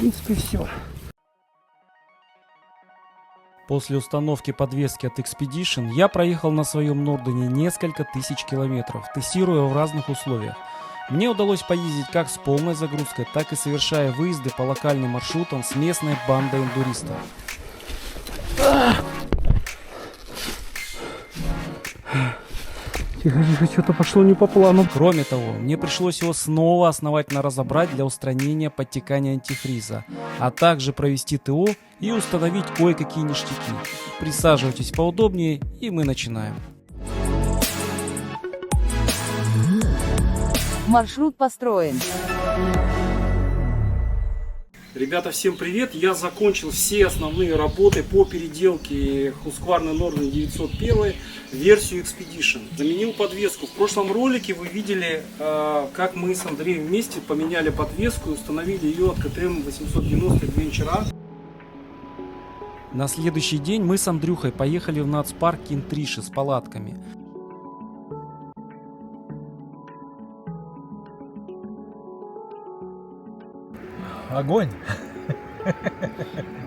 принципе, все. После установки подвески от Expedition я проехал на своем Нордене несколько тысяч километров, тестируя в разных условиях. Мне удалось поездить как с полной загрузкой, так и совершая выезды по локальным маршрутам с местной бандой эндуристов. Тихо, что-то пошло не по плану. Кроме того, мне пришлось его снова основательно разобрать для устранения подтекания антифриза, а также провести ТО и установить кое-какие ништяки. Присаживайтесь поудобнее, и мы начинаем. Маршрут построен. Ребята, всем привет! Я закончил все основные работы по переделке Husqvarna Norden 901 версию Expedition. Заменил подвеску. В прошлом ролике вы видели, как мы с Андреем вместе поменяли подвеску и установили ее от КТМ 890 Adventure. На следующий день мы с Андрюхой поехали в нацпарк Кинтриши с палатками. Огонь.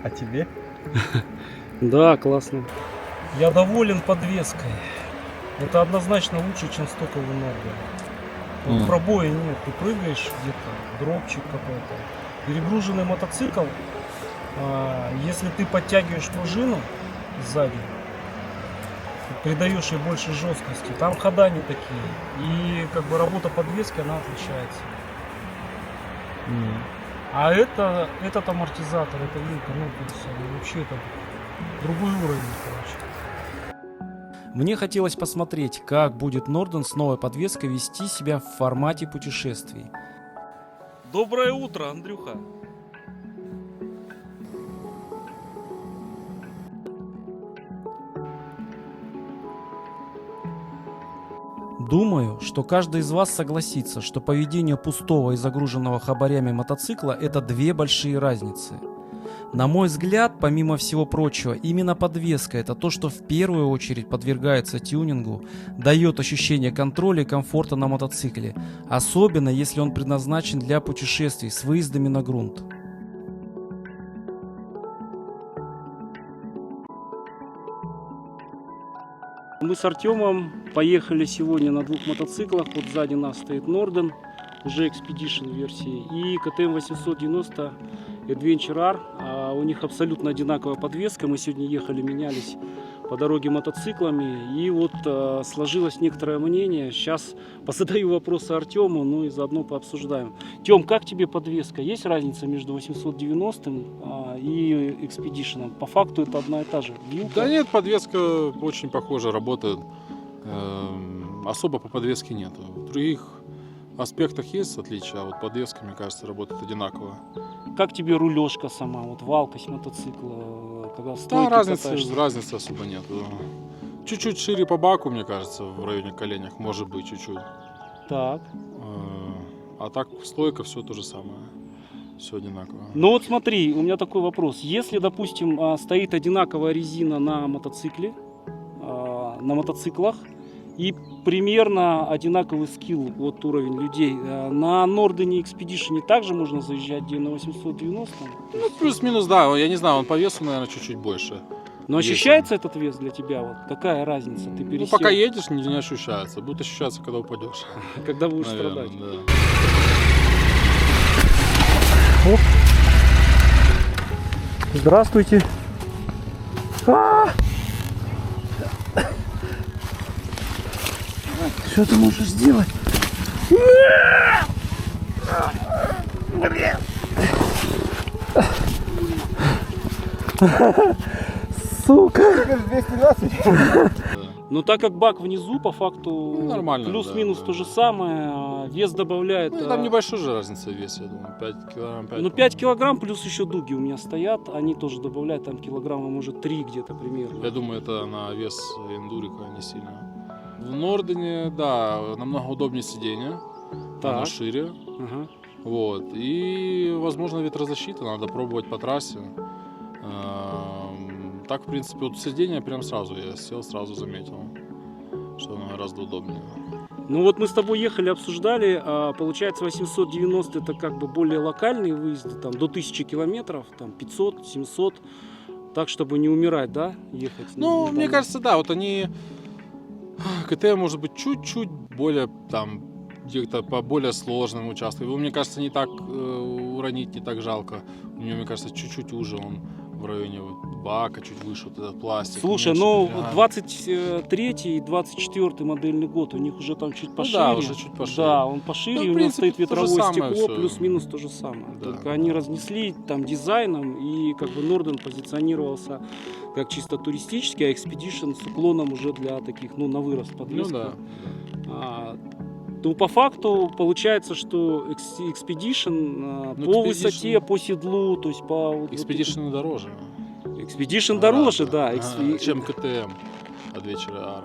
А тебе? Да, классно. Я доволен подвеской. Это однозначно лучше, чем стоковый Norden. Пробоя нет, ты прыгаешь где-то, дропчик какой-то. Перегруженный мотоцикл, если ты подтягиваешь пружину сзади, придаешь ей больше жесткости, там хода не такие. И как бы работа подвески, она отличается. А этот амортизатор, это вилка, ну, вообще это другой уровень, короче. Мне хотелось посмотреть, как будет Norden с новой подвеской вести себя в формате путешествий. Доброе утро, Андрюха! Думаю, что каждый из вас согласится, что поведение пустого и загруженного хабарями мотоцикла – это две большие разницы. На мой взгляд, помимо всего прочего, именно подвеска – это то, что в первую очередь подвергается тюнингу, дает ощущение контроля и комфорта на мотоцикле, особенно если он предназначен для путешествий с выездами на грунт. Мы с Артемом поехали сегодня на двух мотоциклах. Вот сзади нас стоит Norden, уже Expedition версии, и КТМ 890 Adventure R. У них абсолютно одинаковая подвеска. Мы сегодня ехали, менялись по дороге мотоциклами. И вот сложилось некоторое мнение. Сейчас позадаю вопросы Артему, ну и заодно пообсуждаем. Тем, как тебе подвеска? Есть разница между 890 и Expedition? По факту это одна и та же вилка? Да нет, подвеска очень похожа, работает. Особо по подвеске нет. В других аспектах есть отличия, а вот подвеска, мне кажется, работает одинаково. Как тебе рулежка сама, вот валкость мотоцикла, когда стойки Да, катаешься? разницы особо нет. Чуть-чуть шире по баку, мне кажется, в районе коленях, может быть, чуть-чуть. Так. А так стойка, все то же самое. Все одинаково. Ну вот смотри, у меня такой вопрос. Если, допустим, стоит одинаковая резина на мотоцикле, на мотоциклах, и примерно одинаковый скилл, вот уровень людей, на Norden Expedition также можно заезжать, где на 890? Ну, плюс-минус, да, я не знаю, он по весу, наверное, чуть-чуть больше. Но ощущается этот вес для тебя? Вот какая разница? Ты пересел? Ну, пока едешь, не ощущается. Будет ощущаться, когда упадешь. Когда будешь Наверное, страдать. да. Оп. Здравствуйте. Что ты можешь сделать? Сука! 220. Но так как бак внизу, по факту Нормально, плюс-минус да. то же самое, вес добавляет. Ну, там небольшая же разница в весе, я думаю, 5 килограмм. 5, ну 5 килограмм плюс еще дуги у меня стоят, они тоже добавляют там килограмма, может 3 где-то примерно. Я думаю, это на вес эндурика не сильно. В Нордене, да, намного удобнее сиденье, оно шире. Ага. Вот. И, возможно, ветрозащита, надо пробовать по трассе. Так, в принципе, вот сиденье прям сразу, я сел, сразу заметил, что оно гораздо удобнее. Ну вот мы с тобой ехали, обсуждали, получается 890 это как бы более локальные выезды, там до 1000 километров, там 500, 700, так чтобы не умирать, да, ехать? Ну, там, мне кажется, да, вот они... КТМ может быть чуть-чуть более там где-то по более сложным участкам. Его, мне кажется, не так уронить, не так жалко. У него, мне кажется, чуть-чуть уже он в районе вот бака, чуть выше вот этот пластик. Слушай, меньше ну перегар. 23 и 24 модельный год, у них уже там чуть пошире. да, уже чуть пошире. Да, он пошире, Ну, в у него принципе, стоит то же ветровое самое стекло, всё. плюс-минус то же самое. Да, Только они да. разнесли там дизайном, и как бы Norden позиционировался как чисто туристический, а Expedition с уклоном уже для таких, ну, на вырост Ну подвеска. да. Ну, по факту получается, что Expedition Ну, по Expedition- высоте, по седлу, то есть по... вот Expedition дороже. Expedition дороже, да. Чем КТМ Adventure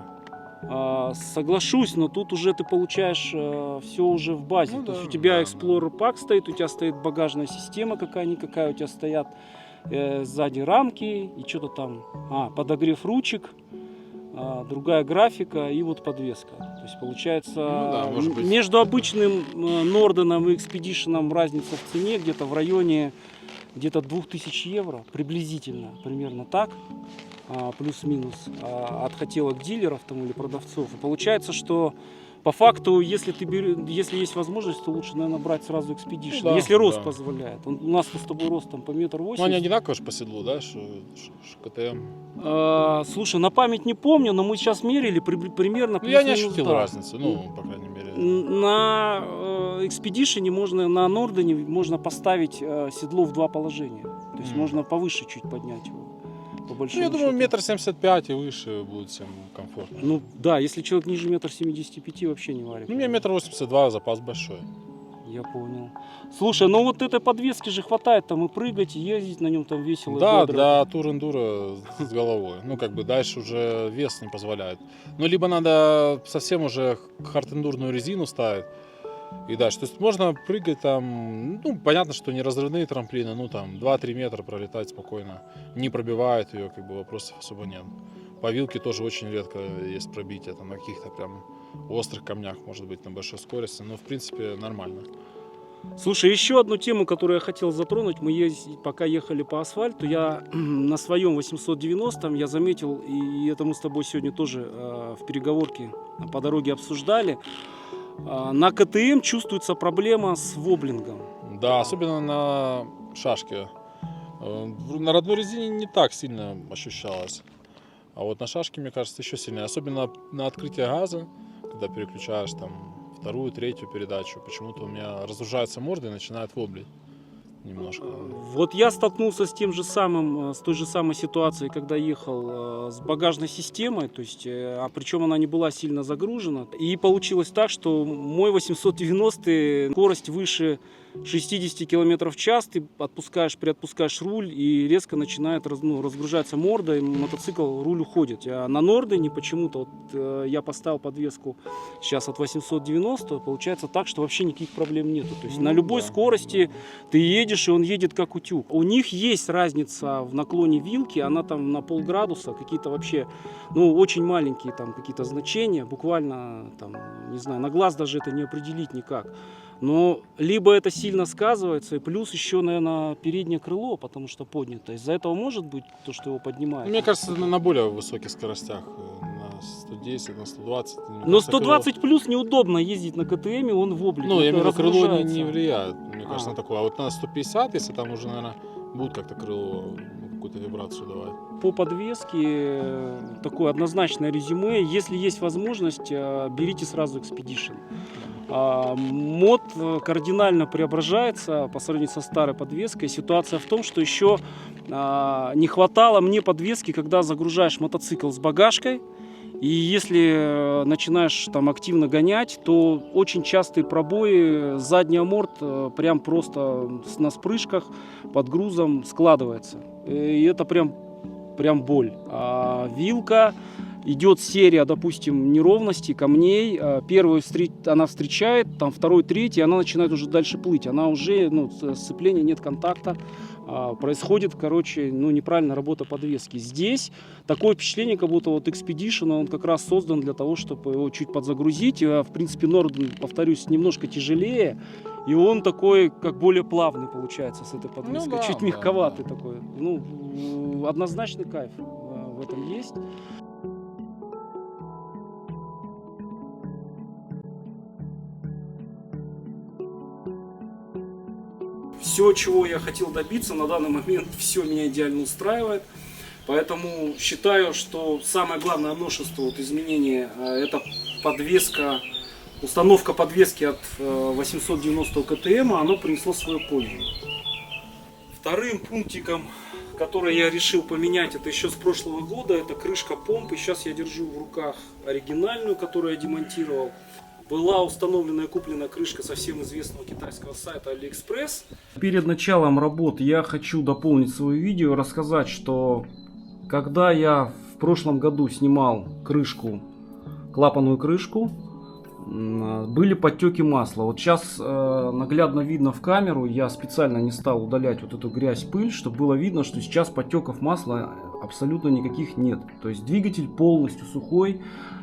R. Соглашусь, но тут уже ты получаешь все уже в базе. Ну То есть да, у тебя да, Explorer Pack стоит, у тебя стоит багажная система какая-никакая, у тебя стоят сзади рамки и что-то там, подогрев ручек, другая графика и вот подвеска. То есть получается Ну да, может быть. между обычным Норденом и Expedition разница в цене где-то в районе где-то 2000 евро, приблизительно, примерно так. Плюс-минус от хотелок дилеров там или продавцов. И получается, что по факту, если если есть возможность, то лучше, наверное, брать сразу Expedition, Ну да, если рост да. позволяет. У нас с тобой рост там по метр Ну, они восемьдесят. одинаково же по седлу, да, что КТМ. Слушай, на память не помню, но мы сейчас мерили примерно. Ну, я не плюс-минус, ощутил да. разницы, ну, по крайней мере. На Expedition можно, на Нордене можно поставить седло в два положения. То есть можно повыше чуть поднять его. По Ну, большому я думаю, счету. 1,75 м и выше будет всем комфортно. Ну да, если человек ниже 1,75 м, вообще не варит. Ну, у меня 1,82 м, запас большой. Я понял. Слушай, ну вот этой подвески же хватает там и прыгать, и ездить на нем там весело. и Да, бодро. для тур-эндуро с головой. Ну, как бы дальше уже вес не позволяет. Ну, либо надо совсем уже хард-эндурную резину ставить и дальше. То есть можно прыгать там, ну, понятно, что не разрывные трамплины, ну, там 2-3 метра пролетать спокойно. Не пробивает ее, как бы вопросов особо нет. По вилке тоже очень редко есть пробитие, там на каких-то прям острых камнях, может быть, на большой скорости, но в принципе нормально. Слушай, еще одну тему, которую я хотел затронуть. Мы пока ехали по асфальту, я на своем 890-м я заметил, и это мы с тобой сегодня тоже в переговорке по дороге обсуждали, на КТМ чувствуется проблема с воблингом. Да, особенно на шашке. На родной резине не так сильно ощущалось. А вот на шашке, мне кажется, еще сильнее. Особенно на открытие газа, когда переключаешь там вторую, третью передачу. Почему-то у меня разгружается морда и начинает воблить немножко. Вот я столкнулся с тем же самым, с той же самой ситуацией, когда ехал с багажной системой, то есть, причем она не была сильно загружена. И получилось так, что мой 890 скорость выше 60 км в час, ты приотпускаешь руль и резко начинает разгружаться морда, и мотоцикл, руль уходит. А на Нордене почему-то, вот, я поставил подвеску сейчас от 890, получается так, что вообще никаких проблем нету. То есть на любой скорости ты едешь, и он едет как утюг. У них есть разница в наклоне вилки, она там на полградуса, какие-то вообще, ну, очень маленькие там какие-то значения, буквально там, не знаю, на глаз даже это не определить никак. Но либо это сильно сказывается, и плюс еще, наверное, переднее крыло, потому что поднято. Из-за этого может быть то, что его поднимает. Мне кажется, на более высоких скоростях, на 110, на 120. Но 120 плюс неудобно ездить на КТМ, он воблит. Ну, я имею в виду, крыло разгружается. не влияет, мне кажется, А. на такое. А вот на 150, если там уже, наверное, будет как-то крыло какую-то вибрацию давать. По подвеске такое однозначное резюме. Если есть возможность, берите сразу Expedition. Мод кардинально преображается по сравнению со старой подвеской. Ситуация в том, что еще не хватало мне подвески, когда загружаешь мотоцикл с багажкой. И если начинаешь там активно гонять, то очень частые пробои, задний аморт прям просто на спрыжках под грузом складывается. И это прям боль. А вилка идет серия, допустим, неровностей, камней, первую она встречает, там второй, третий, она начинает уже дальше плыть, она уже, ну, сцепления, нет контакта, происходит, короче, ну, неправильная работа подвески. Здесь такое впечатление, как будто вот Expedition, он как раз создан для того, чтобы его чуть подзагрузить. В принципе, Norden, повторюсь, немножко тяжелее, и он такой, как более плавный получается с этой подвеской, Ну да, чуть да, мягковатый да. такой. Ну, однозначный кайф в этом есть. Все, чего я хотел добиться, на данный момент все меня идеально устраивает. Поэтому считаю, что самое главное новшество, вот изменение, это подвеска, установка подвески от 890 КТМ, оно принесло свою пользу. Вторым пунктиком, который я решил поменять, это еще с прошлого года, это крышка помпы. Сейчас я держу в руках оригинальную, которую я демонтировал. Была установлена и куплена крышка со всем известного китайского сайта AliExpress. Перед началом работ я хочу дополнить свое видео, рассказать, что когда я в прошлом году снимал крышку, клапанную крышку, были подтеки масла. Вот сейчас наглядно видно в камеру, я специально не стал удалять вот эту грязь, пыль, чтобы было видно, что сейчас подтеков масла абсолютно никаких нет. То есть двигатель полностью сухой,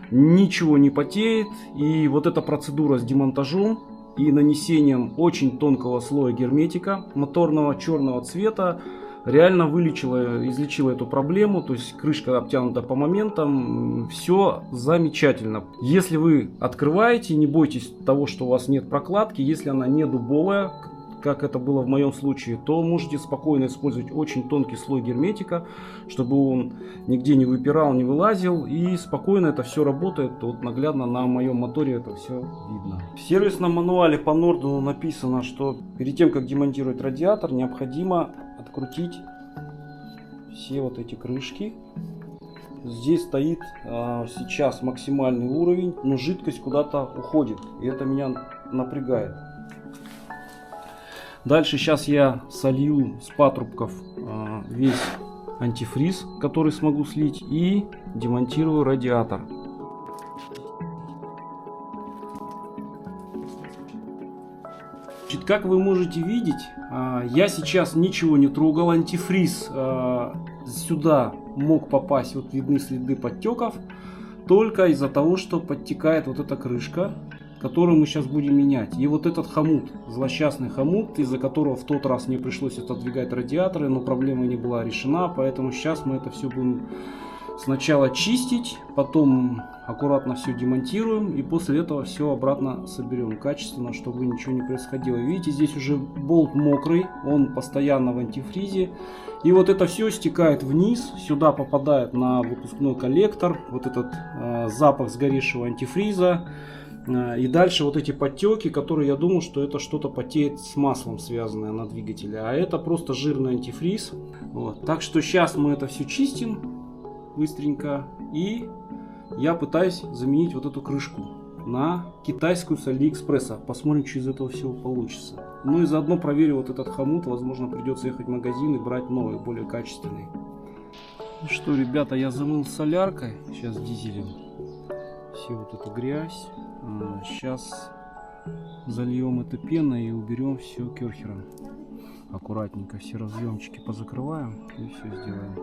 ничего не потеет, и вот эта процедура с демонтажом и нанесением очень тонкого слоя герметика моторного черного цвета реально излечила эту проблему. То есть крышка обтянута по моментам, все замечательно. Если вы открываете, не бойтесь того, что у вас нет прокладки. Если она не дубовая, как это было в моем случае, то можете спокойно использовать очень тонкий слой герметика, чтобы он нигде не выпирал, не вылазил, и спокойно это все работает. Вот наглядно на моем моторе это все видно. В сервисном мануале по Norden написано, что перед тем, как демонтировать радиатор, необходимо открутить все вот эти крышки. Здесь стоит сейчас максимальный уровень, но жидкость куда-то уходит, и это меня напрягает. Дальше сейчас я солью с патрубков весь антифриз, который смогу слить, и демонтирую радиатор. Значит, как вы можете видеть, я сейчас ничего не трогал. Антифриз сюда мог попасть, вот видны следы подтеков, только из-за того, что подтекает вот эта крышка, которую мы сейчас будем менять. И вот этот хомут, злосчастный хомут, из-за которого в тот раз мне пришлось отодвигать радиаторы, но проблема не была решена, поэтому сейчас мы это все будем сначала чистить, потом аккуратно все демонтируем, и после этого все обратно соберем качественно, чтобы ничего не происходило. Видите, здесь уже болт мокрый, он постоянно в антифризе, и вот это все стекает вниз, сюда попадает на выпускной коллектор, вот этот запах сгоревшего антифриза. И дальше вот эти подтеки, которые я думал, что это что-то потеет с маслом связанное на двигателе, а это просто жирный антифриз. Вот. Так что сейчас мы это все чистим быстренько, и я пытаюсь заменить вот эту крышку на китайскую с Алиэкспресса. Посмотрим, что из этого всего получится. Ну и заодно проверю вот этот хомут, возможно придется ехать в магазин и брать новый, более качественный. Ну что, ребята, я замыл соляркой, сейчас дизелем, всю вот эту грязь. Сейчас зальем это пеной и уберем все керхером. Аккуратненько все разъемчики позакрываем и все сделаем.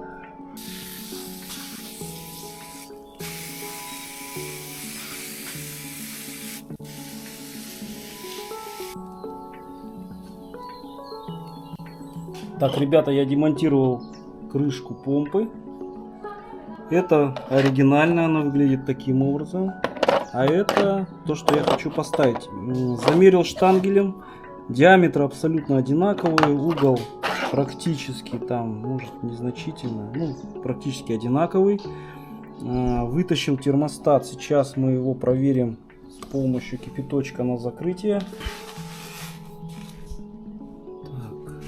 Так, ребята, я демонтировал крышку помпы. Это оригинально, она выглядит таким образом. А это то, что я хочу поставить. Замерил штангелем. Диаметр абсолютно одинаковый. Угол практически там, может, незначительно, ну, практически одинаковый. Вытащил термостат. Сейчас мы его проверим с помощью кипяточка на закрытие. Так.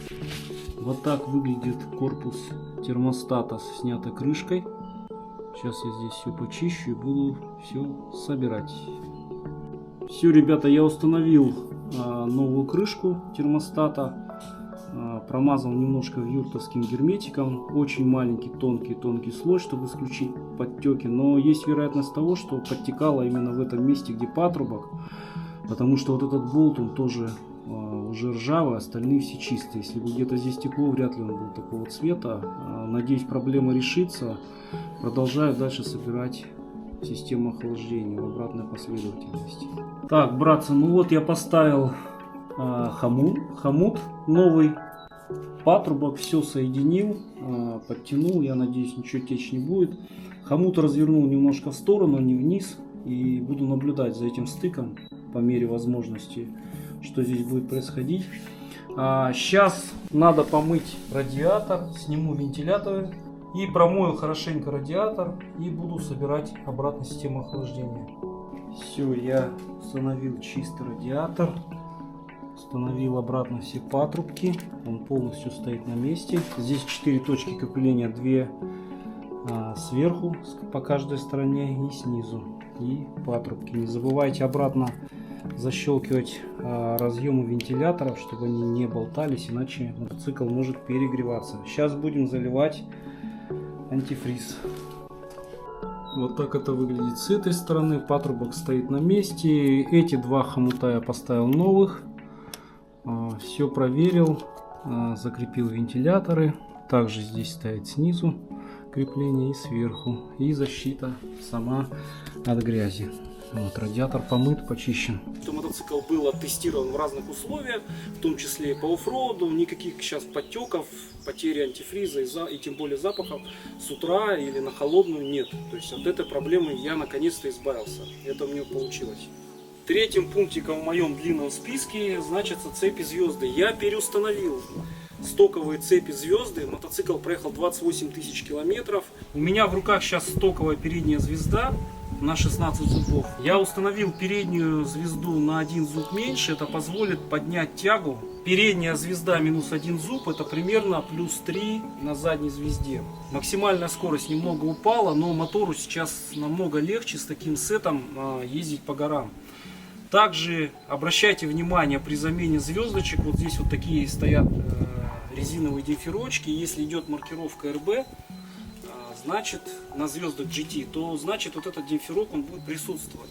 Вот так выглядит корпус термостата с снятой крышкой. Сейчас я здесь все почищу и буду все собирать. Все, ребята, я установил новую крышку термостата. Промазал немножко юртовским герметиком. Очень маленький тонкий слой, чтобы исключить подтеки. Но есть вероятность того, что подтекало именно в этом месте, где патрубок. Потому что вот этот болт, он тоже уже ржавый, остальные все чистые. Если бы где-то здесь текло, вряд ли он был такого цвета. Надеюсь, проблема решится. Продолжаю дальше собирать систему охлаждения в обратной последовательности. Так, братцы, ну вот я поставил хомут новый, патрубок, все соединил, подтянул, я надеюсь, ничего течь не будет. Хомут развернул немножко в сторону, не вниз, и буду наблюдать за этим стыком по мере возможности, что здесь будет происходить. Сейчас надо помыть радиатор, сниму вентиляторы и промою хорошенько радиатор и буду собирать обратно систему охлаждения. Все, я установил чистый радиатор, установил обратно все патрубки, он полностью стоит на месте. Здесь 4 точки крепления, 2 сверху по каждой стороне и снизу, и патрубки. Не забывайте обратно защелкивать разъемы вентиляторов, чтобы они не болтались, иначе мотоцикл может перегреваться. Сейчас будем заливать антифриз. Вот так это выглядит с этой стороны. Патрубок стоит на месте. Эти 2 хомута я поставил новых. Все проверил, закрепил вентиляторы. Также здесь стоит снизу крепление и сверху, и защита сама от грязи. Вот, радиатор помыт, почищен. Мотоцикл был оттестирован в разных условиях, в том числе и по оффроуду. Никаких сейчас подтеков, потери антифриза и тем более запахов с утра или на холодную нет. То есть от этой проблемы я наконец-то избавился. Это у меня получилось. Третьим пунктиком в моем длинном списке значится цепи звезды. Я переустановил стоковые цепи звезды. Мотоцикл проехал 28 тысяч километров. У меня в руках сейчас стоковая передняя звезда на 16 зубов. Я установил переднюю звезду на 1 зуб меньше. Это позволит поднять тягу. Передняя звезда минус 1 зуб, это примерно плюс 3 на задней звезде. Максимальная скорость немного упала, но мотору сейчас намного легче с таким сетом ездить по горам. Также обращайте внимание при замене звездочек. Вот здесь вот такие стоят резиновые демпферочки. Если идет маркировка РБ, значит на звездах GT, то значит вот этот демпферок он будет присутствовать.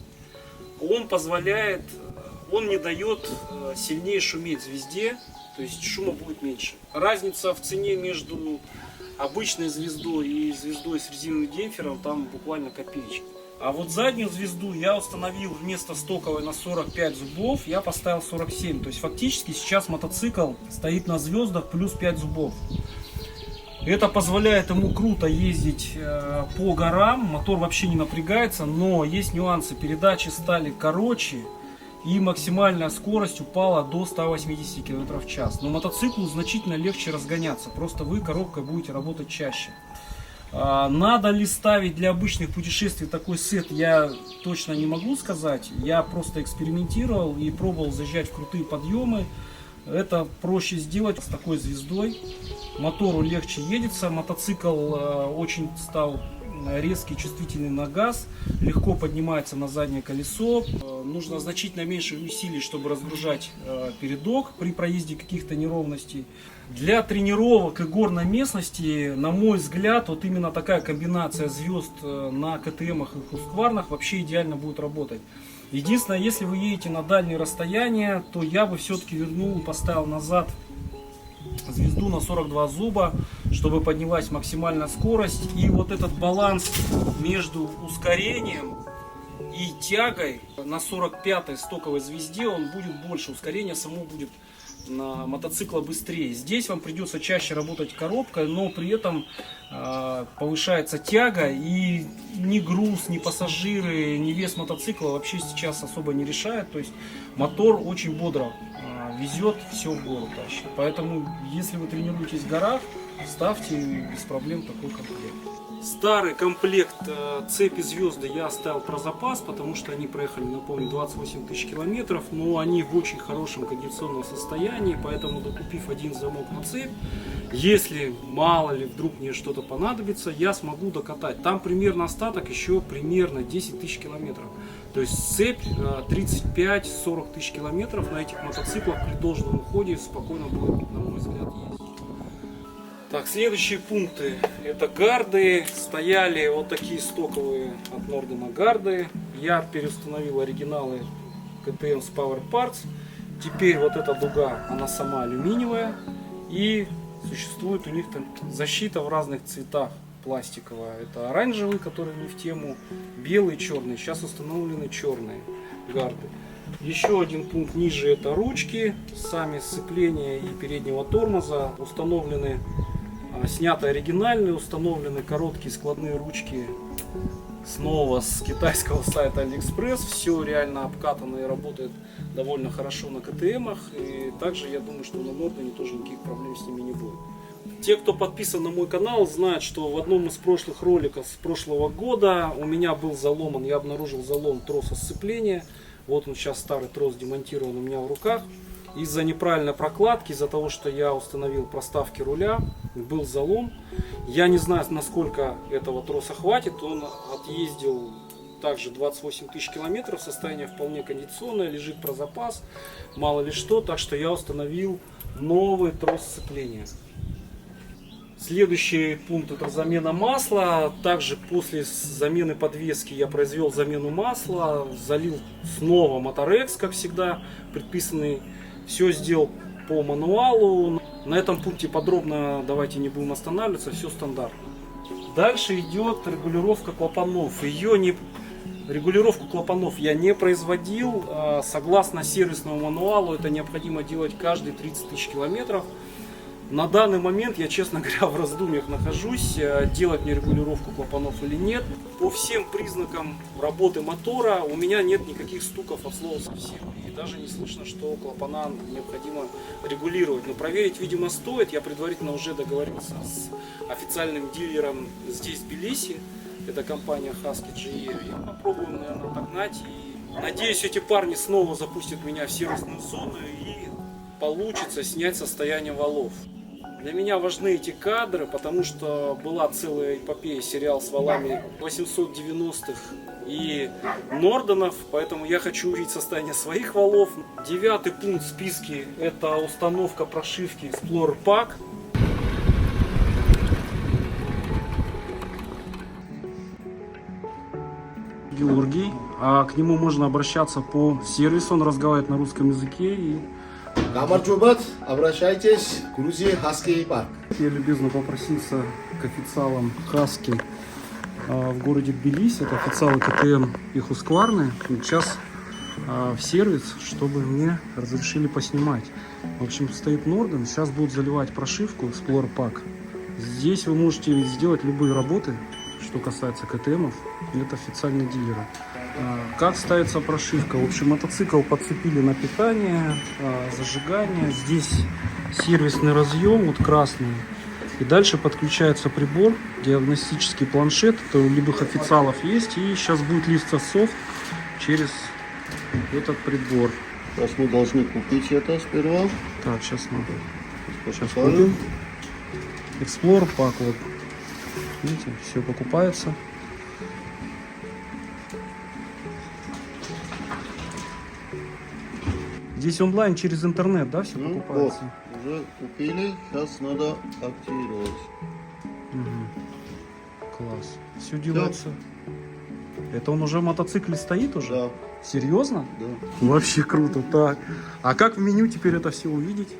Он позволяет, он не дает сильнее шуметь звезде, то есть шума будет меньше. Разница в цене между обычной звездой и звездой с резиновым демпфером там буквально копеечки. А вот заднюю звезду я установил вместо стоковой на 45 зубов, я поставил 47. То есть фактически сейчас мотоцикл стоит на звездах плюс 5 зубов. Это позволяет ему круто ездить по горам, мотор вообще не напрягается, но есть нюансы. Передачи стали короче и максимальная скорость упала до 180 км в час. Но мотоциклу значительно легче разгоняться, просто вы коробкой будете работать чаще. Надо ли ставить для обычных путешествий такой сет, я точно не могу сказать. Я просто экспериментировал и пробовал заезжать в крутые подъемы. Это проще сделать с такой звездой. Мотору легче едется. Мотоцикл очень стал резкий, чувствительный на газ. Легко поднимается на заднее колесо. Нужно значительно меньше усилий, чтобы разгружать передок при проезде каких-то неровностей. Для тренировок и горной местности, на мой взгляд, вот именно такая комбинация звезд на КТМах и Husqvarna вообще идеально будет работать. Единственное, если вы едете на дальние расстояния, то я бы все-таки вернул и поставил назад звезду на 42 зуба, чтобы поднялась максимальная скорость. И вот этот баланс между ускорением и тягой на 45-й стоковой звезде, он будет больше. Ускорение само будет на мотоцикла быстрее. Здесь вам придется чаще работать коробкой, но при этом повышается тяга, и ни груз, ни пассажиры, ни вес мотоцикла вообще сейчас особо не решает. То есть мотор очень бодро везет, все в гору тащит. Поэтому, если вы тренируетесь в горах, ставьте без проблем такой комплект. Старый комплект цепи звезды я оставил про запас, потому что они проехали, напомню, 28 тысяч километров, но они в очень хорошем кондиционном состоянии, поэтому, докупив один замок на цепь, если мало ли вдруг мне что-то понадобится, я смогу докатать. Там примерно остаток еще примерно 10 тысяч километров. То есть цепь 35-40 тысяч километров на этих мотоциклах при должном уходе спокойно будет, на мой взгляд, есть. Так, следующие пункты. Это гарды. Стояли вот такие стоковые от Нордена гарды. Я переустановил оригиналы KTM с Power Parts. Теперь вот эта дуга, она сама алюминиевая. И существует у них там защита в разных цветах пластиковая. Это оранжевый, который не в тему, белый, черный. Сейчас установлены черные гарды. Еще один пункт ниже — это ручки. Сами сцепления и переднего тормоза установлены. Сняты оригинальные, установлены короткие складные ручки снова с китайского сайта AliExpress. Все реально обкатано и работает довольно хорошо на КТМах. И также я думаю, что на Нордене тоже никаких проблем с ними не будет. Те, кто подписан на мой канал, знают, что в одном из прошлых роликов с прошлого года у меня был заломан, я обнаружил залом троса сцепления. Вот он сейчас, старый трос демонтирован у меня в руках. Из-за неправильной прокладки, из-за того, что я установил проставки руля, был залом. Я не знаю, насколько этого троса хватит. Он отъездил также 28 тысяч километров. Состояние вполне кондиционное, лежит про запас, мало ли что. Так что я установил новый трос сцепления. Следующий пункт — это замена масла. Также после замены подвески я произвел замену масла. Залил снова Motorex, как всегда, предписанный. Все сделал по мануалу. На этом пункте подробно давайте не будем останавливаться, все стандартно. Дальше идет регулировка клапанов. Регулировку клапанов я не производил. Согласно сервисному мануалу, это необходимо делать каждые 30 тысяч километров. На данный момент я, честно говоря, в раздумьях нахожусь, делать мне регулировку клапанов или нет. По всем признакам работы мотора у меня нет никаких стуков от слова совсем. И даже не слышно, что клапана необходимо регулировать. Но проверить, видимо, стоит. Я предварительно уже договорился с официальным дилером здесь, в Тбилиси. Это компания Husky GE. Я попробую, наверное, отогнать. И надеюсь, эти парни снова запустят меня в сервисную зону и получится снять состояние валов. Для меня важны эти кадры, потому что была целая эпопея, сериал с валами 890-х и Норденов, поэтому я хочу увидеть состояние своих валов. 9-й пункт в списке — это установка прошивки Explorer Pack. Георгий, а к нему можно обращаться по сервису, он разговаривает на русском языке. И Гамарджубат, обращайтесь к Грузии Husky Park. я любезно попросился к официалам Husky в городе Тбилиси. Это официалы КТМ и Husqvarna. Сейчас в сервис, чтобы мне разрешили поснимать. В общем, стоит Norden. Сейчас будут заливать прошивку Explorer Pack. Здесь вы можете сделать любые работы, что касается КТМов. Это официальные дилеры. Как ставится прошивка? В общем, мотоцикл подцепили на питание, зажигание. Здесь сервисный разъем, вот красный. И дальше подключается прибор, диагностический планшет. Это у любых официалов есть. И сейчас будет листиться софт через этот прибор. Сейчас мы должны купить это сперва. Так, сейчас купим. Explorer Pack, вот. Видите, все покупается. Здесь онлайн через интернет, да, все покупается? Вот, уже купили, сейчас надо активировать. Класс. Все делается. Это он уже в мотоцикле стоит уже? Да. Серьезно? Да. Вообще круто. Так. А как в меню теперь это все увидеть?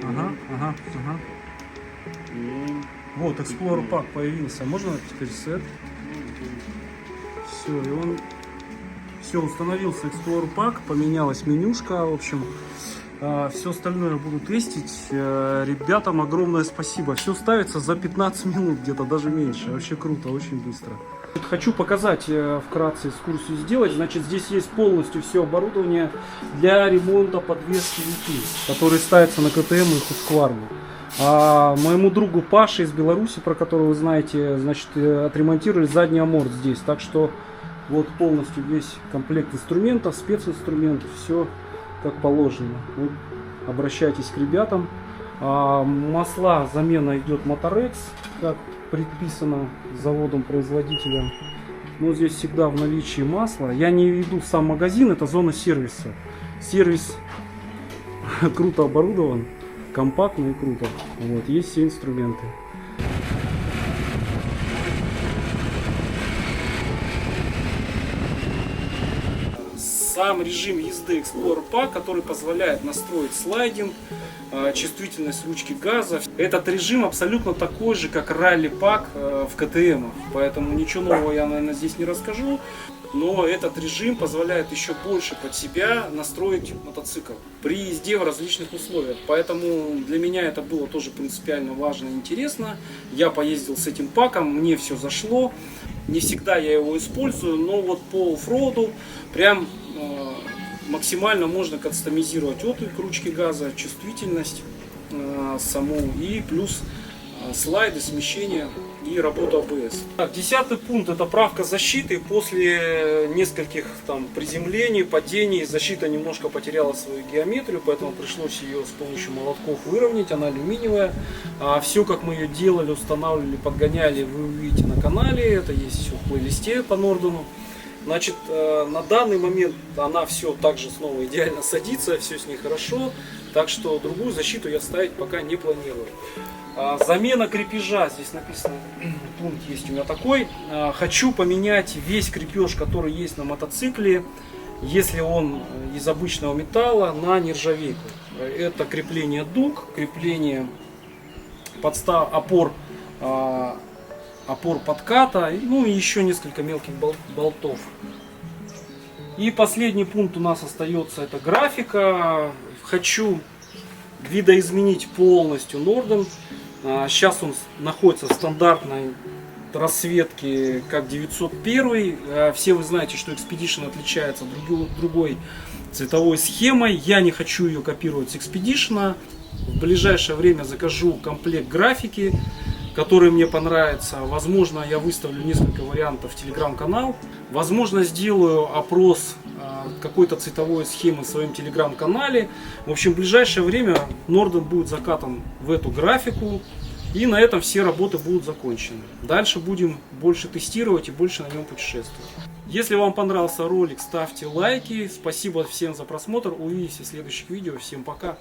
Ага. И Вот, Explorer Pack появился. Можно теперь сет? Все, и он... Все, установился Explorer Pack, поменялась менюшка, в общем. Все остальное буду тестить. Ребятам огромное спасибо. Все ставится за 15 минут, где-то даже меньше. Вообще круто, очень быстро. Хочу показать вкратце экскурсию сделать. Значит, здесь есть полностью все оборудование для ремонта подвески вики, которые ставятся на КТМ и Husqvarna. А моему другу Паше из Беларуси, про которого вы знаете, значит, отремонтировали задний аморт здесь. Так что вот полностью весь комплект инструментов, специнструментов, все как положено. Вот, обращайтесь к ребятам. Масла замена идет Motorex, как предписано заводом-производителем. Но здесь всегда в наличии масло. Я не веду сам магазин, это зона сервиса. Сервис круто оборудован, компактно и круто. Вот, есть все инструменты. Сам режим езды Explorer Pack, который позволяет настроить слайдинг, чувствительность ручки газа. Этот режим абсолютно такой же, как Rally Pack в КТМ. Поэтому ничего нового я, наверное, здесь не расскажу. Но этот режим позволяет еще больше под себя настроить мотоцикл при езде в различных условиях. Поэтому для меня это было тоже принципиально важно и интересно. Я поездил с этим паком, мне все зашло. Не всегда я его использую, но вот по оффроуду прям максимально можно кастомизировать отклик ручки газа, чувствительность саму и плюс слайды, смещение и работу АБС. Так, 10-й пункт — это правка защиты. После нескольких там приземлений, падений защита немножко потеряла свою геометрию, поэтому пришлось ее с помощью молотков выровнять. Она алюминиевая. Все, как мы ее делали, устанавливали, подгоняли, вы увидите на канале. Это есть все в плейлисте по Нордену. Значит, на данный момент она все также снова идеально садится, все с ней хорошо. Так что другую защиту я ставить пока не планирую. Замена крепежа, здесь написано, пункт есть у меня такой. Хочу поменять весь крепеж, который есть на мотоцикле, если он из обычного металла, на нержавейку. Это крепление дуг, крепление опор подката, ну и еще несколько мелких болтов. И последний пункт у нас остается, это графика. Хочу видоизменить полностью Norden. Сейчас он находится в стандартной расцветке как 901. Все вы знаете, что Expedition отличается другой цветовой схемой. Я не хочу ее копировать с Expedition. В ближайшее время закажу комплект графики, который мне понравится. Возможно, я выставлю несколько вариантов в телеграм-канал. Возможно, сделаю опрос какой-то цветовой схемы в своем телеграм-канале. В общем, в ближайшее время Norden будет закатан в эту графику. И на этом все работы будут закончены. Дальше будем больше тестировать и больше на нем путешествовать. Если вам понравился ролик, ставьте лайки. Спасибо всем за просмотр. Увидимся в следующих видео. Всем пока.